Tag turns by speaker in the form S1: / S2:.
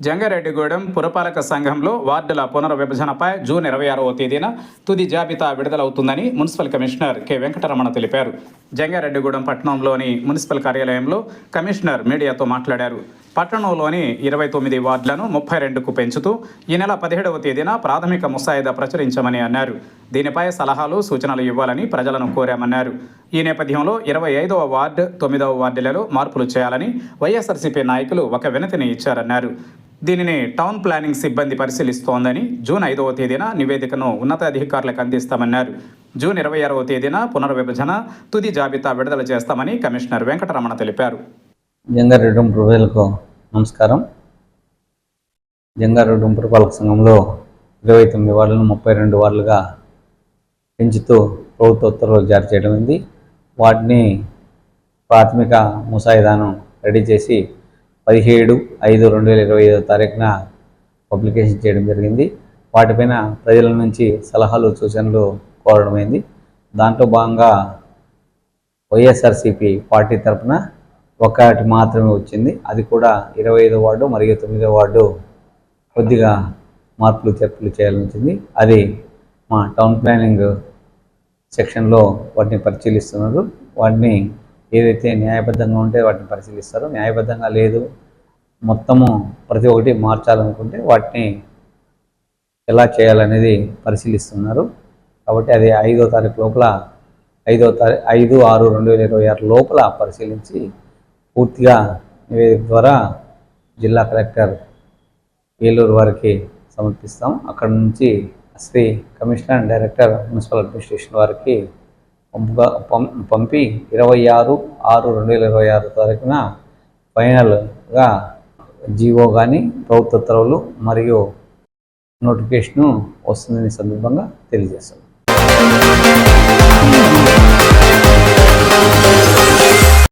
S1: జంగారెడ్డిగూడెం పురపాలక సంఘంలో వార్డుల పునర్విభజనపై జూన్ 26వ తేదీన తుది జాబితా విడుదలవుతుందని మున్సిపల్ కమిషనర్ కె వెంకటరమణ తెలిపారు. జంగారెడ్డిగూడెం పట్టణంలోని మున్సిపల్ కార్యాలయంలో కమిషనర్ మీడియాతో మాట్లాడారు. పట్టణంలోని 29 వార్డులను 32కు పెంచుతూ ఈ నెల 17వ తేదీన ప్రాథమిక ముసాయిదా ప్రచురించామని అన్నారు. దీనిపై సలహాలు సూచనలు ఇవ్వాలని ప్రజలను కోరామన్నారు. ఈ నేపథ్యంలో 25వ వార్డు 9వ వార్డులలో మార్పులు చేయాలని వైఎస్ఆర్సీపీ నాయకులు ఒక వినతిని ఇచ్చారన్నారు. దీనిని టౌన్ ప్లానింగ్ సిబ్బంది పరిశీలిస్తోందని, జూన్ 5వ తేదీన నివేదికను ఉన్నతాధికారులకు అందిస్తామన్నారు. జూన్ 26వ తేదీన పునర్విభజన తుది జాబితా విడుదల చేస్తామని కమిషనర్ వెంకటరమణ తెలిపారు.
S2: జంగారెడ్డిగూడెం ప్రజలకు నమస్కారం. జంగారెడ్డిగూడెం పురపాలక సంఘంలో 29 వార్డులను 32 వార్డులుగా పెంచుతూ ప్రభుత్వ ఉత్తర్వులు జారీ చేయడం అయింది. వాటిని ప్రాథమిక ముసాయిదాను రెడీ చేసి 17/5/2025 తారీఖున పబ్లికేషన్ చేయడం జరిగింది. వాటిపైన ప్రజల నుంచి సలహాలు సూచనలు కోరడమైంది. దాంట్లో భాగంగా వైఎస్ఆర్సీపీ పార్టీ తరఫున ఒకటి మాత్రమే వచ్చింది. అది కూడా 25వ వార్డు మరియు 9వ వార్డు కొద్దిగా మార్పులు చేర్పులు చేయాలని వచ్చింది. అది మా టౌన్ ప్లానింగ్ సెక్షన్లో వాటిని పరిశీలిస్తున్నారు. వాటిని ఏదైతే న్యాయబద్ధంగా ఉంటే వాటిని పరిశీలిస్తారు. న్యాయబద్ధంగా లేదు, మొత్తము ప్రతి ఒక్కటి మార్చాలనుకుంటే వాటిని ఎలా చేయాలనేది పరిశీలిస్తున్నారు. కాబట్టి అది 5వ తారీఖు లోపల 5/6/2026 లోపల పరిశీలించి పూర్తిగా నివేదిక ద్వారా జిల్లా కలెక్టర్ ఏలూరు వారికి సమర్పిస్తాం. అక్కడ నుంచి Shri commissioner and director municipal administration వారికి పంపి 26/6/2026 తారీఖున ఫైనల్గా జీవో కానీ ప్రభుత్వ ఉత్తర్వులు మరియు నోటిఫికేషను వస్తుందని సందర్భంగా తెలియజేస్తాం.